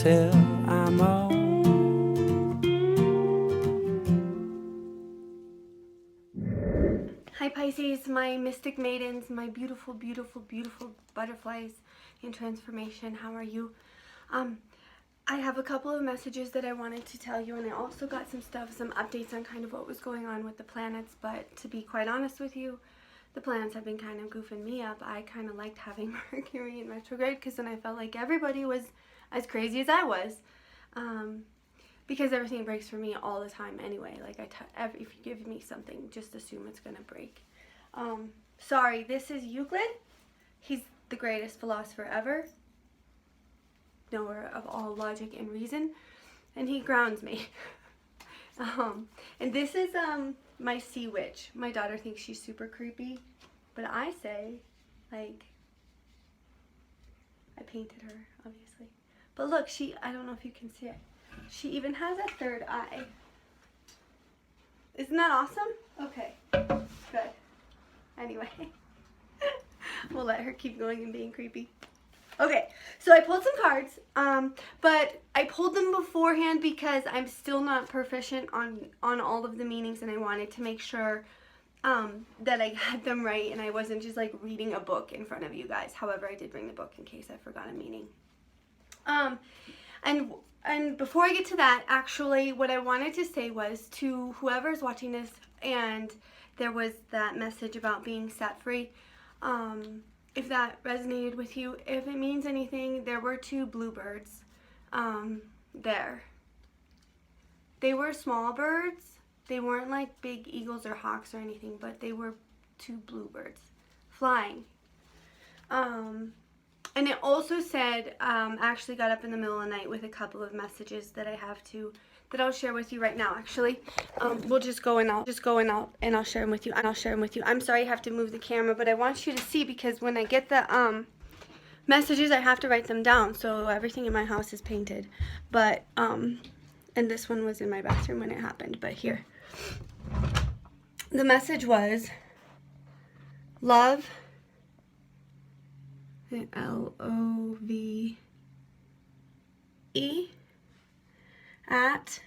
till I'm old. Hi Pisces, my mystic maidens, my beautiful, beautiful, beautiful butterflies in transformation. How are you? I have a couple of messages that I wanted to tell you, and I also got some updates on kind of what was going on with the planets, but to be quite honest with you, the planets have been kind of goofing me up. I kind of liked having Mercury in retrograde because then I felt like everybody was as crazy as I was. Because everything breaks for me all the time anyway. Like, if you give me something, just assume it's going to break. Sorry, this is Euclid. He's the greatest philosopher ever. Knower of all logic and reason. And he grounds me. And this is my sea witch. My daughter thinks she's super creepy. But I say, like, I painted her, obviously. But look, I don't know if you can see it. She even has a third eye. Isn't that awesome? Okay, good. Anyway, we'll let her keep going and being creepy. Okay, so I pulled some cards, but I pulled them beforehand because I'm still not proficient on all of the meanings, and I wanted to make sure that I had them right and I wasn't just like reading a book in front of you guys. However, I did bring the book in case I forgot a meaning. And before I get to that, actually, what I wanted to say was to whoever's watching this, and there was that message about being set free, if that resonated with you, if it means anything, there were two bluebirds there. They were small birds. They weren't like big eagles or hawks or anything, but they were two bluebirds flying. And it also said, I actually got up in the middle of the night with a couple of messages that that I'll share with you right now, actually. We'll just go and I'll share them with you, I'm sorry I have to move the camera, but I want you to see, because when I get the messages, I have to write them down, so everything in my house is painted. But, and this one was in my bathroom when it happened, but here. The message was, love, Love, at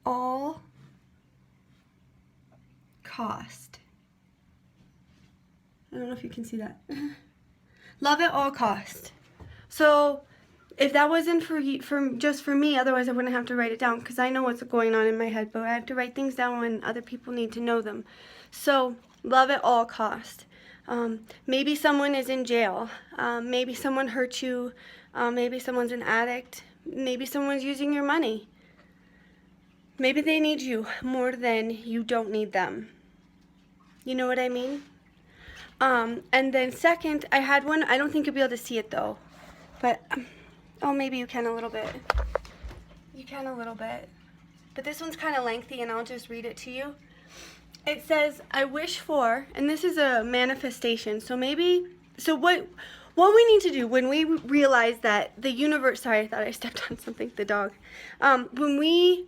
all cost. I don't know if you can see that. Love at all cost. So if that wasn't just for me, otherwise I wouldn't have to write it down, because I know what's going on in my head, but I have to write things down when other people need to know them. So love at all cost. Maybe someone is in jail. Maybe someone hurt you. Maybe someone's an addict. Maybe someone's using your money. Maybe they need you more than you don't need them. You know what I mean? And then second, I had one. I don't think you'll be able to see it though. But, oh, maybe you can a little bit. You can a little bit. But this one's kind of lengthy, and I'll just read it to you. It says, I wish for, and this is a manifestation, so what we need to do when we realize that the universe, sorry, I thought I stepped on something, the dog. When we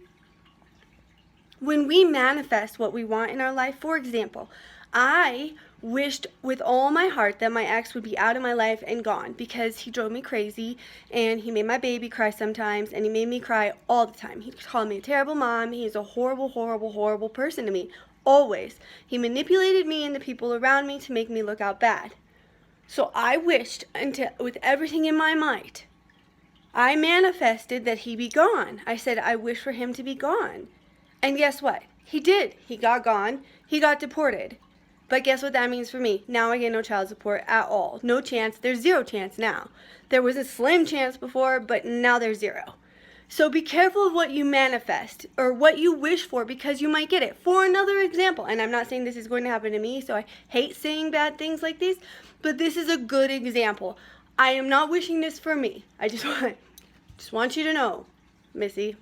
manifest what we want in our life, for example, I wished with all my heart that my ex would be out of my life and gone, because he drove me crazy, and he made my baby cry sometimes, and he made me cry all the time. He called me a terrible mom. He is a horrible, horrible, horrible person to me. Always. He manipulated me and the people around me to make me look out bad. So I wished, with everything in my might, I manifested that he be gone. I said, I wish for him to be gone. And guess what? He did. He got gone. He got deported. But guess what that means for me? Now I get no child support at all. No chance. There's zero chance now. There was a slim chance before, but now there's zero. So be careful of what you manifest or what you wish for, because you might get it. For another example, and I'm not saying this is going to happen to me, so I hate saying bad things like these, but this is a good example. I am not wishing this for me. I just want you to know, Missy.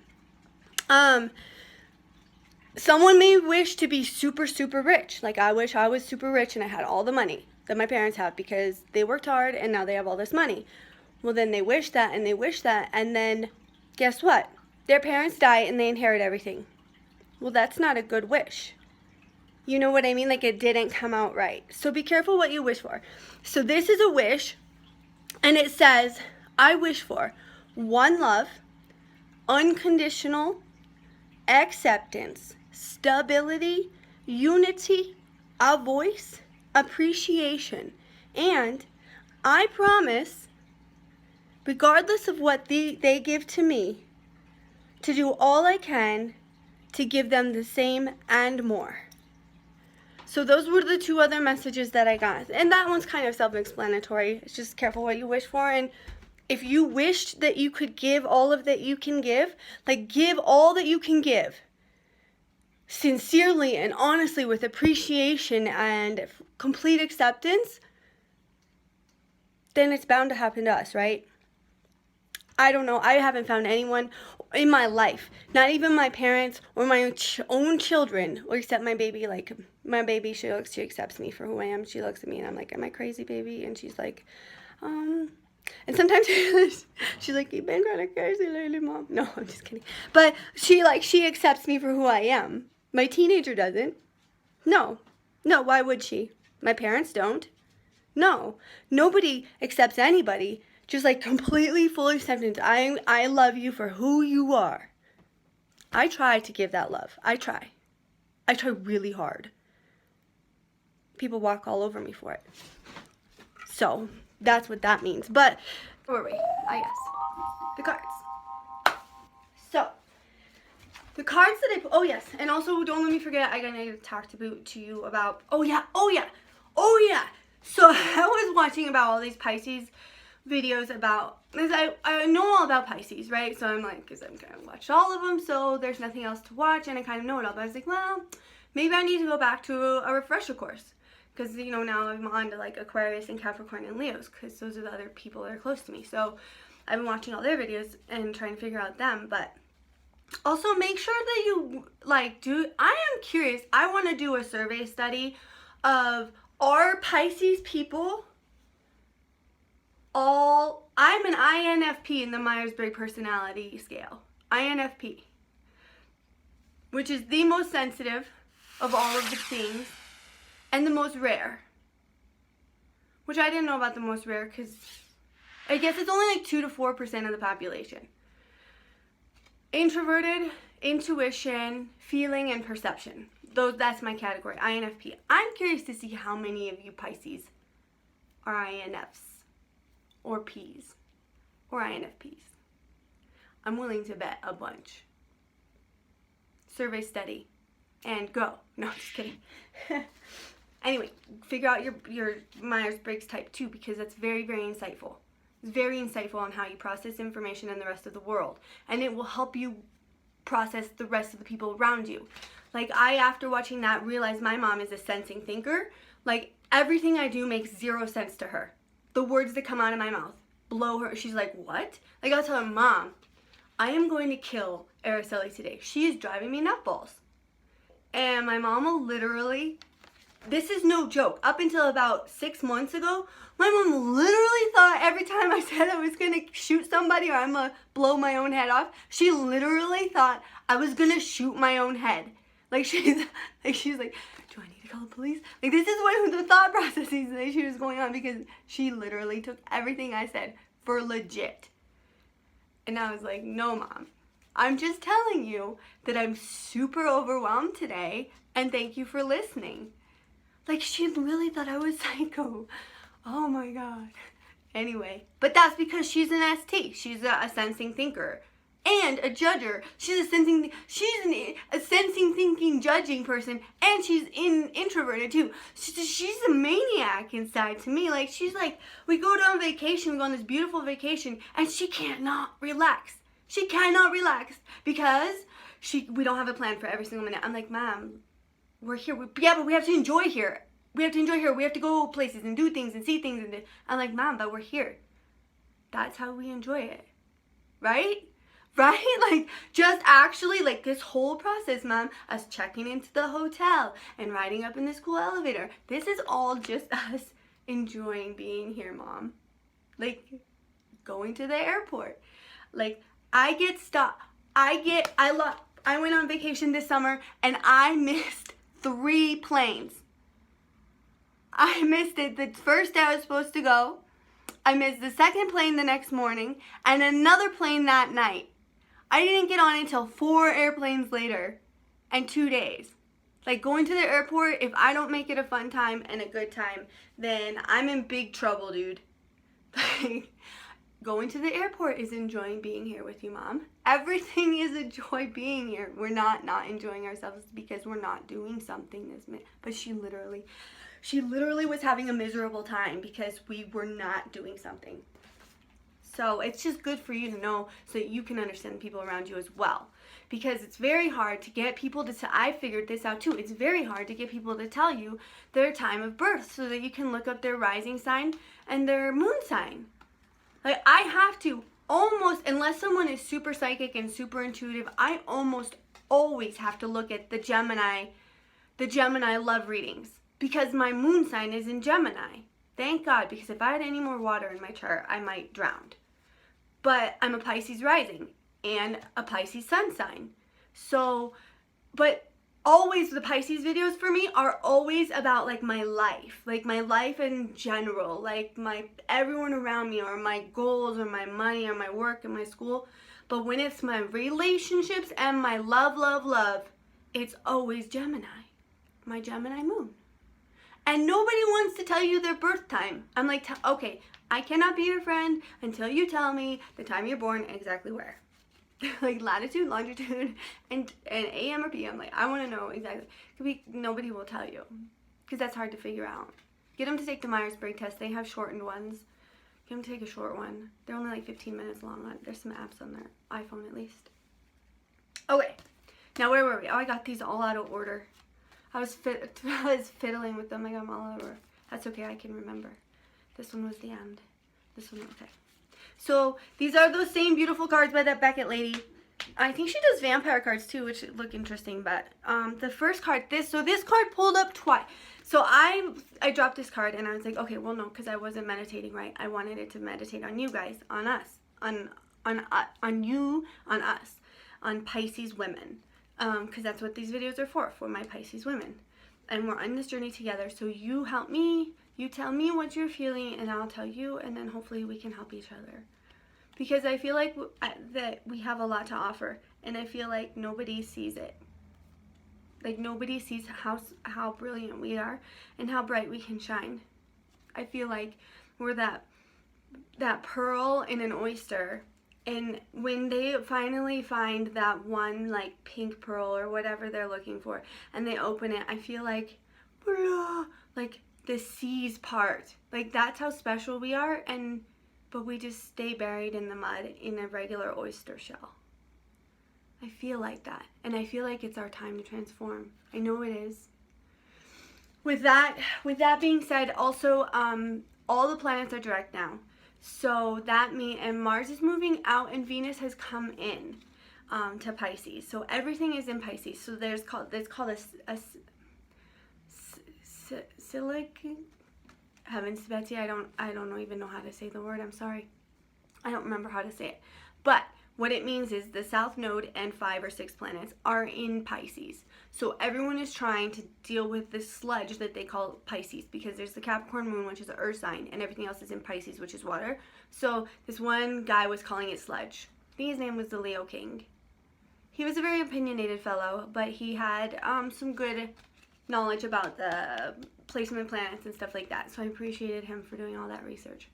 Someone may wish to be super, super rich. Like, I wish I was super rich and I had all the money that my parents have because they worked hard and now they have all this money. Well, then they wish that and they wish that, and then guess what? Their parents die and they inherit everything. Well, that's not a good wish. You know what I mean? Like, it didn't come out right. So be careful what you wish for. So this is a wish, and it says, I wish for one love, unconditional acceptance, stability, unity, a voice, appreciation, and I promise, regardless of what they give to me, to do all I can to give them the same and more. So those were the two other messages that I got. And that one's kind of self-explanatory. It's just careful what you wish for. And if you wished that you could give all of that you can give, like give all that you can give, sincerely and honestly with appreciation and complete acceptance, then it's bound to happen to us, right? I don't know. I haven't found anyone in my life, not even my parents or my own children, or except my baby. Like, my baby, she accepts me for who I am. She looks at me and I'm like, am I crazy, baby? And she's like, and sometimes she's like, you've been kind of crazy lately, Mom. No, I'm just kidding. But she accepts me for who I am. My teenager doesn't. No, why would she? My parents don't. No, nobody accepts anybody. Just like completely full acceptance. I love you for who you are. I try to give that love. I try really hard. People walk all over me for it. So that's what that means. But where were we? I guess the cards. So the cards that oh yes, and also don't let me forget. I gotta talk to you about. Oh yeah. So I was watching about all these Pisces videos about, because I know all about Pisces, right? So I'm like, because I'm kind of watched all of them, so there's nothing else to watch, and I kind of know it all. But I was like, well, maybe I need to go back to a refresher course, because now I'm on to like Aquarius and Capricorn and Leos, because those are the other people that are close to me. So I've been watching all their videos and trying to figure out them. But also make sure that you I am curious. I want to do a survey study of, are Pisces people I'm an INFP in the Meyers-Briggs personality scale. INFP. Which is the most sensitive of all of the things. And the most rare. Which I didn't know about the most rare, because I guess it's only like 2 to 4% of the population. Introverted, intuition, feeling, and perception. That's my category, INFP. I'm curious to see how many of you Pisces are INFs. Or P's, or INFPs. I'm willing to bet a bunch. Survey study, and go. No, just kidding. Anyway, figure out your Myers-Briggs type 2, because that's very, very insightful. It's very insightful on how you process information in the rest of the world. And it will help you process the rest of the people around you. Like, after watching that, realized my mom is a sensing thinker. Like, everything I do makes zero sense to her. The words that come out of my mouth blow her. She's like, what? Like, I'll tell her, Mom, I am going to kill Araceli today. She is driving me nutballs. And my mom will literally, this is no joke, up until about 6 months ago, my mom literally thought every time I said I was going to shoot somebody or I'm going to blow my own head off, she literally thought I was going to shoot my own head. Like, she's like, do I need to call the police? Like, this is what the thought processes that she was going on, because she literally took everything I said for legit. And I was like, no, Mom. I'm just telling you that I'm super overwhelmed today, and thank you for listening. Like, she really thought I was psycho. Oh my God. Anyway, but that's because she's an ST. She's a sensing thinker. And a judger. She's a sensing thinking judging person, and she's introverted too. She's a maniac inside to me. Like, she's like, we go on vacation, we go on this beautiful vacation, and she cannot relax. She cannot relax because we don't have a plan for every single minute. I'm like, Mom, we're here. Yeah, but we have to enjoy here. We have to enjoy here. We have to go places and do things and see things. And I'm like, Mom, but we're here. That's how we enjoy it, right? Right? Like, just actually, like, this whole process, Mom, us checking into the hotel and riding up in this cool elevator, this is all just us enjoying being here, Mom. Like, going to the airport. Like, I get stuck. I went on vacation this summer, and I missed 3 planes. I missed it the first day I was supposed to go, I missed the second plane the next morning and another plane that night. I didn't get on until 4 airplanes later and 2 days. Like, going to the airport, if I don't make it a fun time and a good time, then I'm in big trouble, dude. Like, going to the airport is enjoying being here with you, Mom. Everything is a joy being here. We're not enjoying ourselves because we're not doing something this minute. But she literally was having a miserable time because we were not doing something. So it's just good for you to know so that you can understand people around you as well. Because it's very hard to get people to I figured this out too. It's very hard to get people to tell you their time of birth so that you can look up their rising sign and their moon sign. Like, I have to almost, unless someone is super psychic and super intuitive, I almost always have to look at the Gemini love readings because my moon sign is in Gemini. Thank God, because if I had any more water in my chart, I might drown. But I'm a Pisces rising and a Pisces sun sign. So, but always the Pisces videos for me are always about like my life in general, like everyone around me or my goals or my money or my work and my school. But when it's my relationships and my love, it's always Gemini, my Gemini moon. And nobody wants to tell you their birth time. I'm like, okay, I cannot be your friend until you tell me the time you're born and exactly where. Like latitude, longitude, and AM or PM. Like, I want to know exactly. Nobody will tell you because that's hard to figure out. Get them to take the Meyers-Briggs test. They have shortened ones. Get them to take a short one. They're only like 15 minutes long. There's some apps on their iPhone at least. Okay, now where were we? Oh, I got these all out of order. I was fiddling with them. I got them all over. That's okay. I can remember. This one was the end. This one, okay. So these are those same beautiful cards by that Beckett lady. I think she does vampire cards too, which look interesting. But the first card, this card pulled up twice. So I dropped this card and I was like, okay, well no, because I wasn't meditating right. I wanted it to meditate on you guys, on us, on you, on us, on Pisces women, because that's what these videos are for my Pisces women, and we're on this journey together. So you help me. You tell me what you're feeling, and I'll tell you, and then hopefully we can help each other. Because I feel like that we have a lot to offer, and I feel like nobody sees it. Like, nobody sees how brilliant we are and how bright we can shine. I feel like we're that pearl in an oyster, and when they finally find that one, like, pink pearl or whatever they're looking for, and they open it, I feel like, like, the seas part. Like, that's how special we are, but we just stay buried in the mud in a regular oyster shell. I feel like that, and I feel like it's our time to transform. I know it is. With that being said, also all the planets are direct now, so that means, and Mars is moving out and Venus has come in to Pisces, so everything is in Pisces. So it's called a Silicon. Heavens, Betsy, I don't even know how to say the word. I'm sorry. I don't remember how to say it. But what it means is the South Node and 5 or 6 planets are in Pisces. So everyone is trying to deal with this sludge that they call Pisces, because there's the Capricorn moon, which is the earth sign, and everything else is in Pisces, which is water. So this one guy was calling it sludge. I think his name was the Leo King. He was a very opinionated fellow, but he had some good knowledge about the placement planets and stuff like that, so I appreciated him for doing all that research.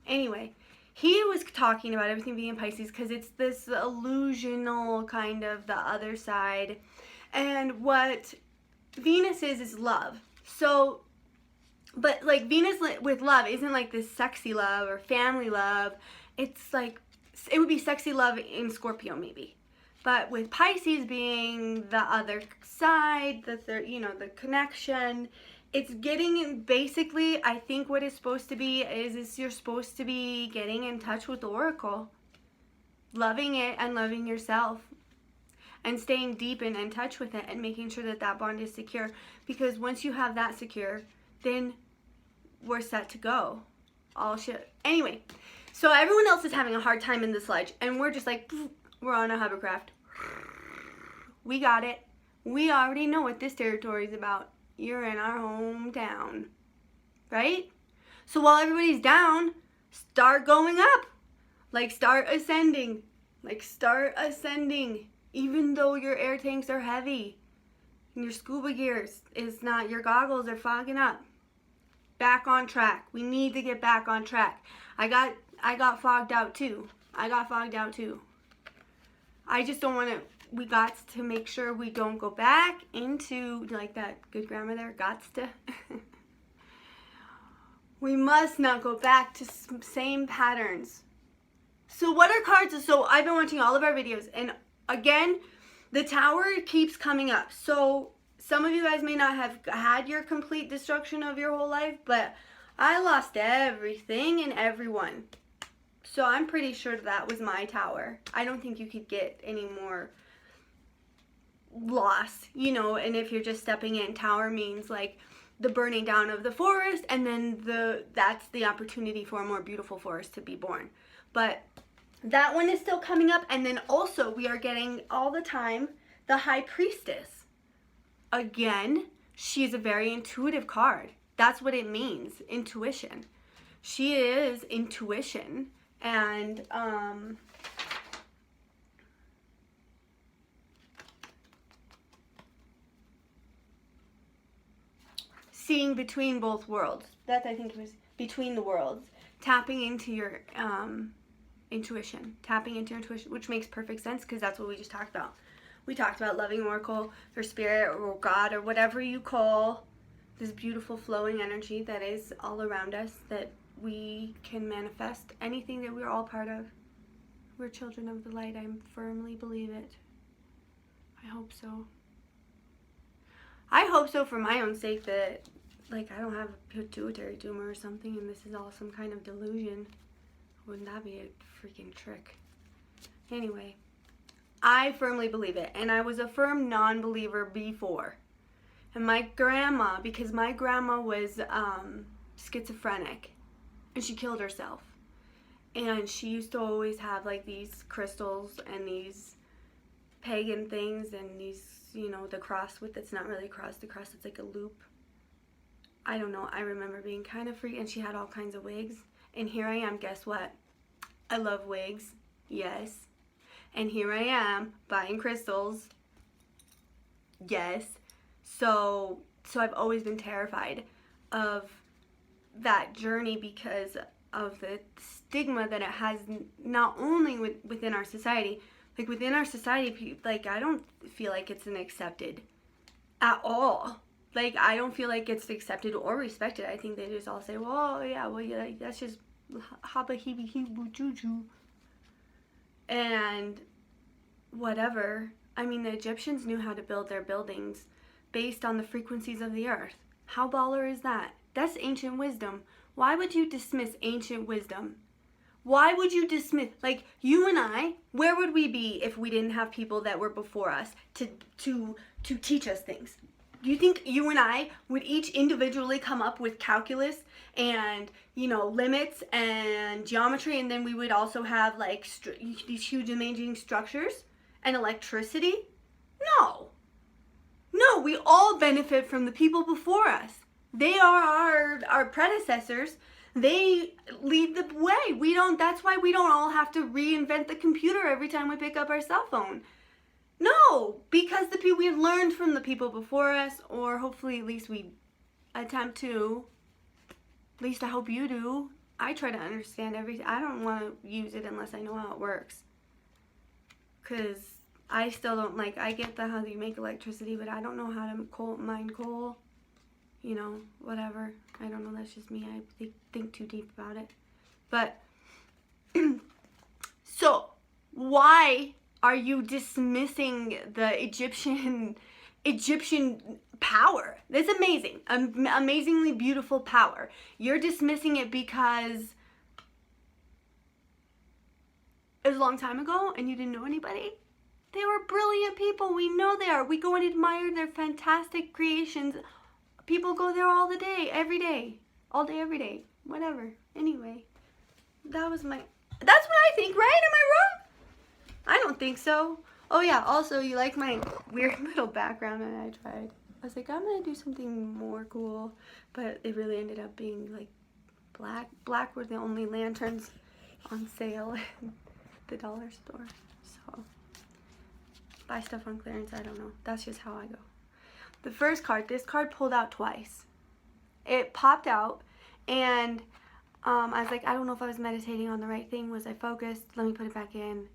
Anyway, he was talking about everything being in Pisces because it's this illusional kind of the other side, and what Venus is love. So, but like Venus with love isn't like this sexy love or family love. It's like, it would be sexy love in Scorpio maybe. But with Pisces being the other side, the connection, it's getting, basically, I think what it's supposed to be is you're supposed to be getting in touch with the Oracle, loving it and loving yourself, and staying deep in touch with it and making sure that bond is secure. Because once you have that secure, then we're set to go. All shit. Anyway, so everyone else is having a hard time in the sludge, and we're just like, we're on a hovercraft. We got it. We already know what this territory is about. You're in our hometown, right? So while everybody's down, start going up. Like, start ascending. Like, start ascending. Even though your air tanks are heavy. And your scuba gear is not, your goggles are fogging up. Back on track. We need to get back on track. I got fogged out too. I just don't want to, we got to make sure we don't go back into, like that good grammar there, gots to. We must not go back to same patterns. So what are cards? So I've been watching all of our videos, and again, the Tower keeps coming up. So some of you guys may not have had your complete destruction of your whole life, but I lost everything and everyone. So I'm pretty sure that was my Tower. I don't think you could get any more loss, you know, and if you're just stepping in, Tower means like the burning down of the forest, and then that's the opportunity for a more beautiful forest to be born. But that one is still coming up, and then also we are getting all the time the High Priestess. Again, she's a very intuitive card. That's what it means, intuition. She is intuition, and seeing between both worlds. That, I think, was between the worlds. Tapping into your intuition. Tapping into your intuition, which makes perfect sense because that's what we just talked about. We talked about loving Oracle or Spirit or God or whatever you call this beautiful flowing energy that is all around us, that we can manifest anything that we're all part of. We're children of the light. I firmly believe it. I hope so. I hope so for my own sake, that like I don't have a pituitary tumor or something and this is all some kind of delusion. Wouldn't that be a freaking trick? Anyway, I firmly believe it, and I was a firm non-believer before. And my grandma, because my grandma was schizophrenic, and she killed herself. And she used to always have like these crystals and these pagan things and these, you know, the cross with, it's not really a cross, the cross, it's like a loop. I don't know, I remember being kind of freaked, and she had all kinds of wigs. And here I am, guess what? I love wigs, yes. And here I am, buying crystals, yes. So I've always been terrified of that journey because of the stigma that it has, not only within our society, like within our society, like I don't feel like it's accepted at all. Like I don't feel like it's accepted or respected. I think they just all say, well, yeah, like, that's just haba heebie heeboo choo-choo. And whatever. I mean, the Egyptians knew how to build their buildings based on the frequencies of the earth. How baller is that? That's ancient wisdom. Why would you dismiss ancient wisdom? Why would you dismiss, like, you and I, where would we be if we didn't have people that were before us to teach us things? Do you think you and I would each individually come up with calculus and, you know, limits and geometry, and then we would also have, like, these huge amazing structures and electricity? No. No, we all benefit from the people before us. They are our predecessors. They lead the way. We don't, that's why we don't all have to reinvent the computer every time we pick up our cell phone. No, because we learned from the people before us, or hopefully at least we attempt to. At least I hope you do. I try to understand everything. I don't want to use it unless I know how it works. Because I still don't, like, I get how you make electricity, but I don't know how to mine coal. You know, whatever. I don't know, that's just me. I think too deep about it. But, so, why are you dismissing the Egyptian power? That's amazing. Amazingly beautiful power. You're dismissing it because it was a long time ago and you didn't know anybody? They were brilliant people. We know they are. We go and admire their fantastic creations. People go there all the day, every day. All day, every day. Whatever. Anyway, that's what I think, right? Am I wrong? I don't think so. Oh yeah, also you like my weird little background, and I tried. I was like, I'm gonna do something more cool, but it really ended up being like black. Black were the only lanterns on sale in the dollar store. So, buy stuff on clearance, I don't know. That's just how I go. The first card, this card pulled out twice. It popped out, and I was like, I don't know if I was meditating on the right thing. Was I focused? Let me put it back in.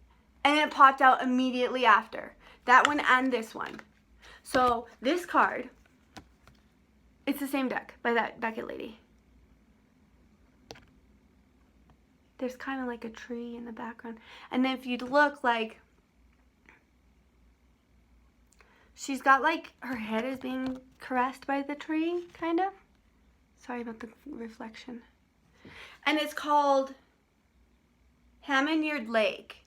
And it popped out immediately after. That one and this one. So, this card, it's the same deck by that Beckett lady. There's kind of like a tree in the background. And then if you look, like, she's got like, her head is being caressed by the tree, kind of. Sorry about the reflection. And it's called Hammond Lake.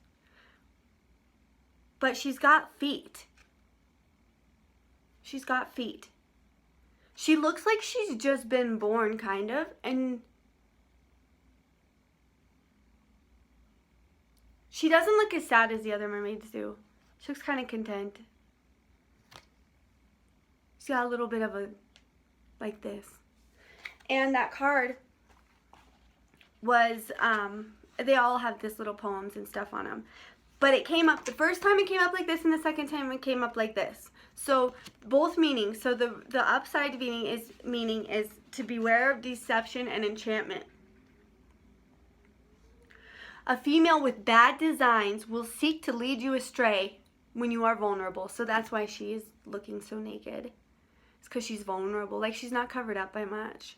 But she's got feet. She's got feet. She looks like she's just been born, kind of. And she doesn't look as sad as the other mermaids do. She looks kind of content. She's got a little bit of a, like this. And that card was, they all have this little poems and stuff on them. But it came up, the first time it came up like this, and the second time it came up like this. So, both meanings. So, the upside meaning is to beware of deception and enchantment. A female with bad designs will seek to lead you astray when you are vulnerable. So, that's why she is looking so naked. It's because she's vulnerable. Like, she's not covered up by much.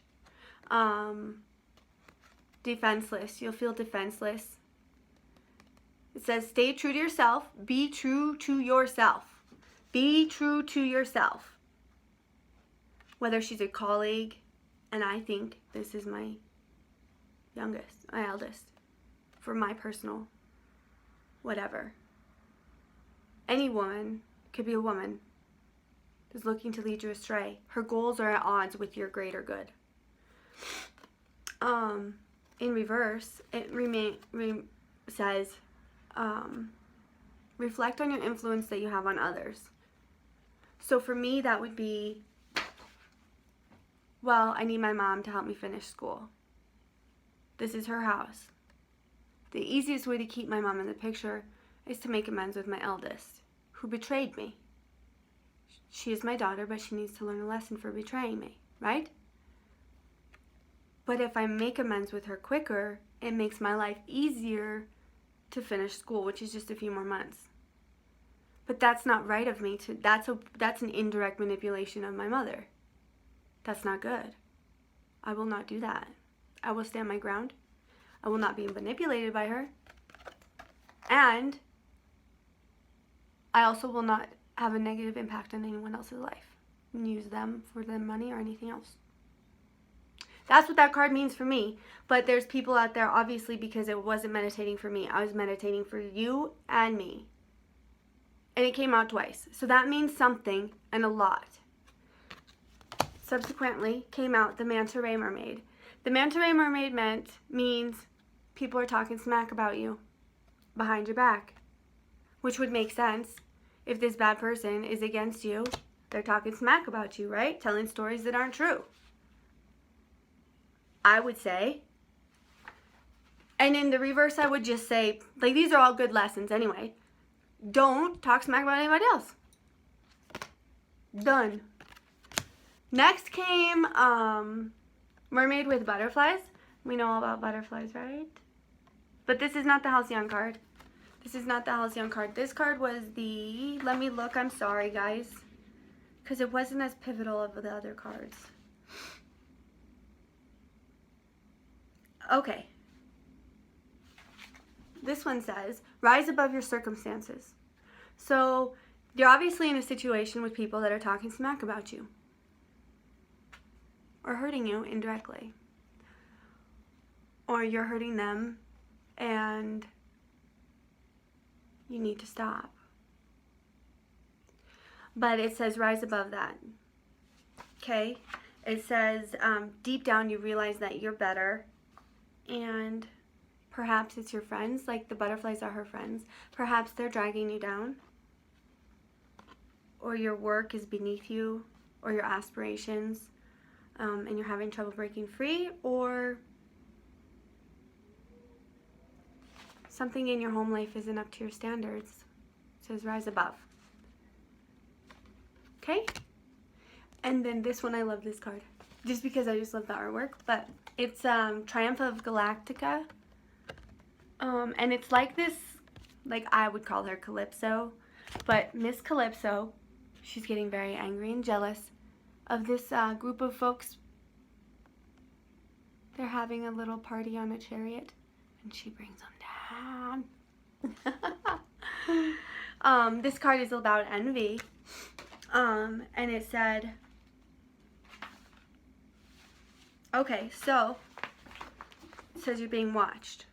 Defenseless. You'll feel defenseless. It says, stay true to yourself. Be true to yourself. Be true to yourself. Whether she's a colleague, and I think this is my youngest, my eldest, for my personal whatever. Any woman, could be a woman, is looking to lead you astray. Her goals are at odds with your greater good. In reverse, it says, reflect on your influence that you have on others. So for me, that would be, well, I need my mom to help me finish school. This is her house. The easiest way to keep my mom in the picture is to make amends with my eldest, who betrayed me. She is my daughter, but she needs to learn a lesson for betraying me, right? But if I make amends with her quicker, it makes my life easier to finish school, which is just a few more months. But that's not right of me. That's an indirect manipulation of my mother. That's not good. I will not do that. I will stand my ground. I will not be manipulated by her. And I also will not have a negative impact on anyone else's life and use them for their money or anything else. That's what that card means for me. But there's people out there, obviously, because it wasn't meditating for me. I was meditating for you and me. And it came out twice. So that means something and a lot. Subsequently came out the Manta Ray Mermaid. The Manta Ray Mermaid means people are talking smack about you behind your back. Which would make sense. If this bad person is against you, they're talking smack about you, right? Telling stories that aren't true. I would say. And in the reverse, I would just say, like, these are all good lessons anyway. Don't talk smack about anybody else. Done. Next came Mermaid with Butterflies. We know all about butterflies, right? But this is not the Halcyon card. This is not the Halcyon card. This card was the, let me look, I'm sorry guys, because it wasn't as pivotal of the other cards. Okay. This one says, rise above your circumstances. So, you're obviously in a situation with people that are talking smack about you. Or hurting you indirectly. Or you're hurting them and you need to stop. But it says rise above that. Okay? It says deep down you realize that you're better. And perhaps it's your friends, like the butterflies are her friends. Perhaps they're dragging you down. Or your work is beneath you. Or your aspirations. And you're having trouble breaking free. Or something in your home life isn't up to your standards. It says rise above. Okay? And then this one, I love this card. Just because I just love the artwork. But it's Triumph of Galactica. And it's like this, like I would call her Calypso. But Miss Calypso, she's getting very angry and jealous of this group of folks. They're having a little party on a chariot. And she brings them down. This card is about envy. And it said, okay, so it says you're being watched.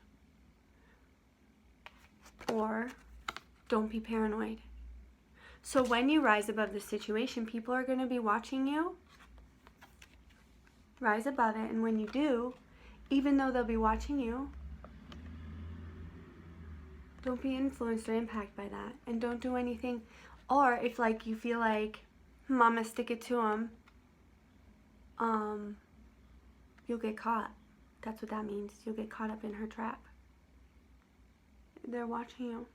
Or don't be paranoid. So when you rise above the situation, people are going to be watching you. Rise above it, and when you do, even though they'll be watching you, don't be influenced or impacted by that, and don't do anything. Or if like you feel like, I'm gonna stick it to them, you'll get caught. That's what that means. You'll get caught up in her trap. They're watching you.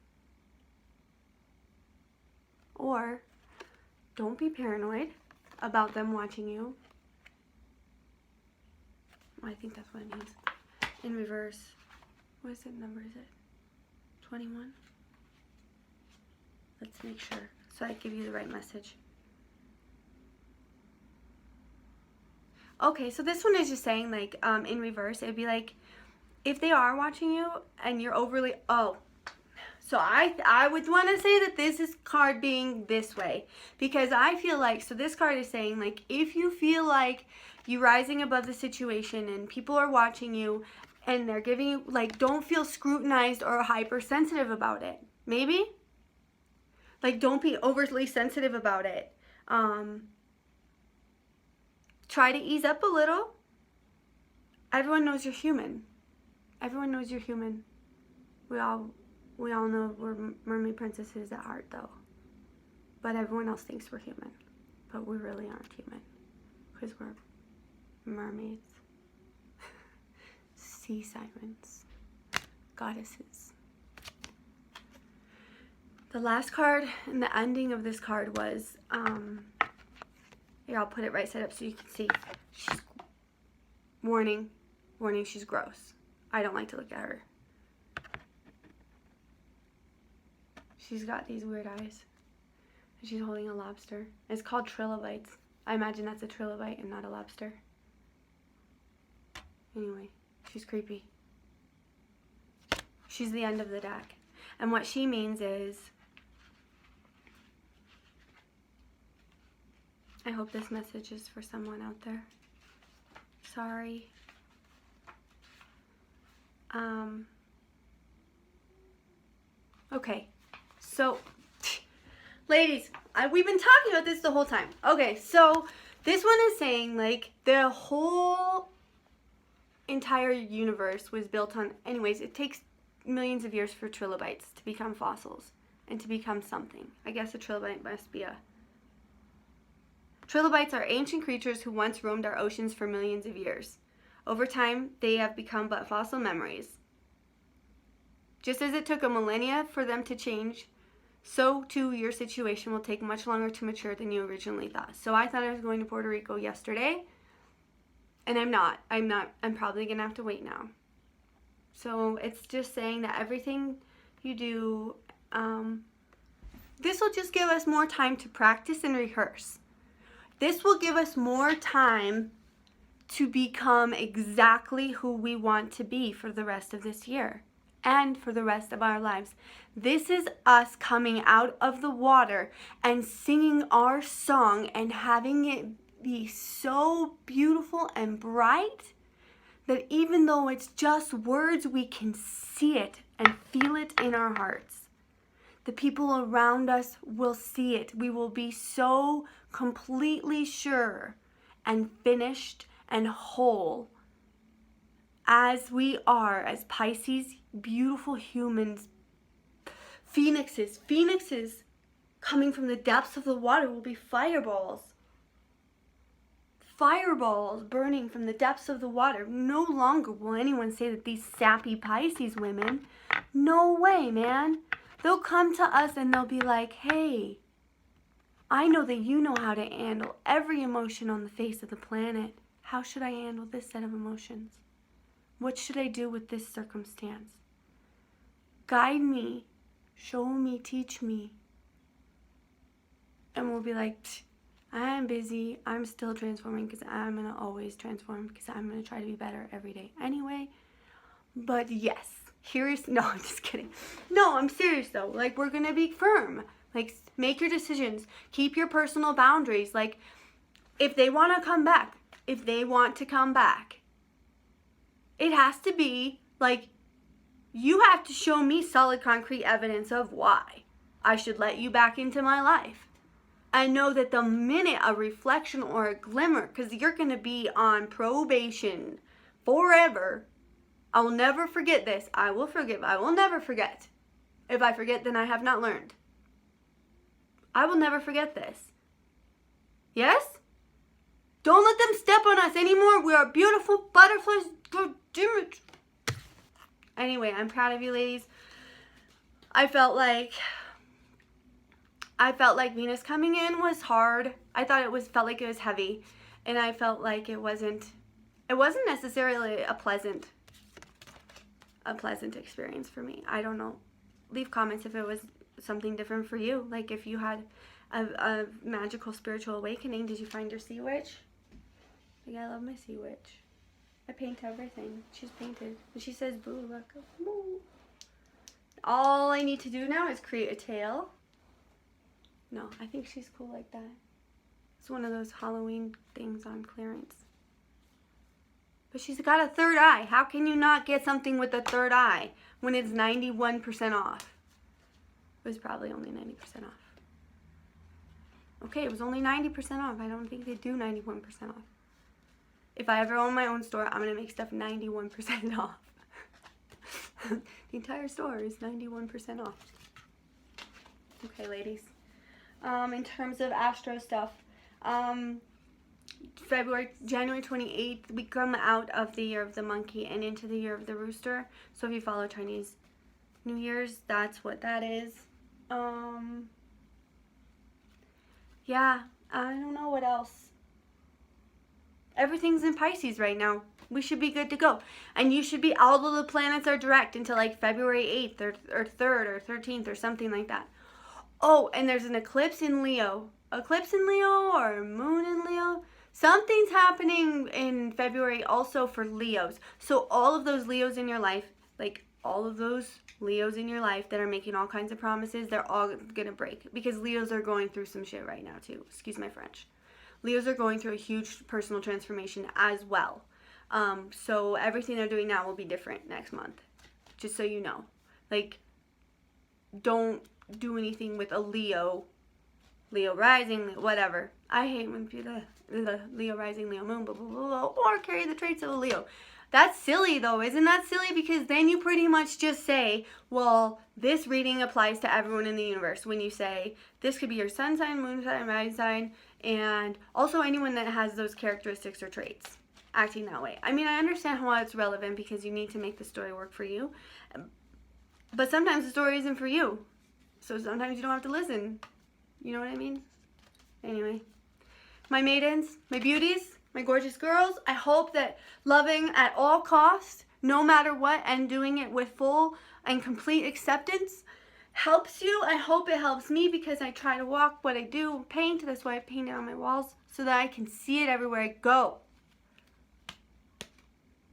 Or don't be paranoid about them watching you. I think that's what it means. In reverse. What is it? Number is it? 21? Let's make sure so I give you the right message. Okay, so this one is just saying like in reverse, it would be like if they are watching you and you're overly, so I would want to say that this is card being this way, because I feel like, so this card is saying like if you feel like you rising above the situation and people are watching you and they're giving you, like, don't feel scrutinized or hypersensitive about it. Maybe? Like, don't be overly sensitive about it. Try to ease up a little. Everyone knows you're human. Everyone knows you're human. We all know we're mermaid princesses at heart, though. But everyone else thinks we're human. But we really aren't human. Because we're mermaids. Sea sirens. Goddesses. The last card and the ending of this card was, here, I'll put it right side up so you can see. She's, warning, she's gross. I don't like to look at her. She's got these weird eyes. And she's holding a lobster. It's called trilobites. I imagine that's a trilobite and not a lobster. Anyway, she's creepy. She's the end of the deck. And what she means is, I hope this message is for someone out there. Sorry. Okay. So, ladies, we've been talking about this the whole time. Okay, so this one is saying, like, the whole entire universe was built on, anyways, it takes millions of years for trilobites to become fossils and to become something. I guess a trilobite must be a... Trilobites are ancient creatures who once roamed our oceans for millions of years. Over time, they have become but fossil memories. Just as it took a millennia for them to change, so too your situation will take much longer to mature than you originally thought. So I thought I was going to Puerto Rico yesterday, and I'm not. I'm probably going to have to wait now. So it's just saying that everything you do, this will just give us more time to practice and rehearse. This will give us more time to become exactly who we want to be for the rest of this year and for the rest of our lives. This is us coming out of the water and singing our song and having it be so beautiful and bright that even though it's just words, we can see it and feel it in our hearts. The people around us will see it. We will be so completely sure and finished and whole as we are, as Pisces, beautiful humans, phoenixes coming from the depths of the water will be fireballs. fireballs burning from the depths of the water. No longer will anyone say that these sappy Pisces women. No way, man. They'll come to us and they'll be like, hey, I know that you know how to handle every emotion on the face of the planet. How should I handle this set of emotions? What should I do with this circumstance? Guide me, show me, teach me. And we'll be like, I'm busy. I'm still transforming because I'm going to always transform because I'm going to try to be better every day anyway. But yes, no, I'm just kidding. No, I'm serious though. Like, we're going to be firm. Like, make your decisions. Keep your personal boundaries. Like, if they want to come back, it has to be like, you have to show me solid, concrete evidence of why I should let you back into my life. I know that the minute a reflection or a glimmer, because you're going to be on probation forever. I will never forget this. I will forgive. I will never forget. If I forget, then I have not learned. I will never forget this. Yes? Don't let them step on us anymore. We are beautiful butterflies. God damn it. Anyway, I'm proud of you, ladies. I felt like Venus coming in was hard. I thought felt like it was heavy, and I felt like it wasn't necessarily a pleasant experience for me. I don't know. Leave comments if it was something different for you. Like, if you had a magical spiritual awakening. Did you find your sea witch? Like, I love my sea witch. I paint everything. She's painted. And she says, boo, look. Boo. All I need to do now is create a tail. No, I think she's cool like that. It's one of those Halloween things on clearance. But she's got a third eye. How can you not get something with a third eye when it's 91% off? It was probably only 90% off. Okay, it was only 90% off. I don't think they do 91% off. If I ever own my own store, I'm going to make stuff 91% off. The entire store is 91% off. Okay, ladies. In terms of astro stuff, January 28th, we come out of the year of the monkey and into the year of the rooster. So if you follow Chinese New Year's, that's what that is. Yeah, I don't know what else. Everything's in Pisces right now. We should be good to go. And you should be, all of the planets are direct until like February 8th or 3rd or 13th or something like that. Oh, and there's an eclipse in Leo. Eclipse in Leo or moon in Leo. Something's happening in February also for Leos. So all of those Leos in your life, like all of those Leos in your life that are making all kinds of promises, they're all going to break. Because Leos are going through some shit right now too. Excuse my French. Leos are going through a huge personal transformation as well. So everything they're doing now will be different next month. Just so you know. Like, don't do anything with a Leo rising, whatever. I hate when people, the Leo rising, Leo moon, blah, blah, blah, blah, or carry the traits of a Leo. That's silly though, isn't that silly? Because then you pretty much just say, well, this reading applies to everyone in the universe. When you say, this could be your sun sign, moon sign, rising sign, and also anyone that has those characteristics or traits acting that way. I mean, I understand how it's relevant because you need to make the story work for you. But sometimes the story isn't for you. So sometimes you don't have to listen. You know what I mean? Anyway, my maidens, my beauties, my gorgeous girls, I hope that loving at all costs, no matter what, and doing it with full and complete acceptance helps you. I hope it helps me because I try to walk what I do, paint. That's why I paint it on my walls so that I can see it everywhere I go.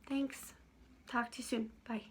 Thanks. Talk to you soon. Bye.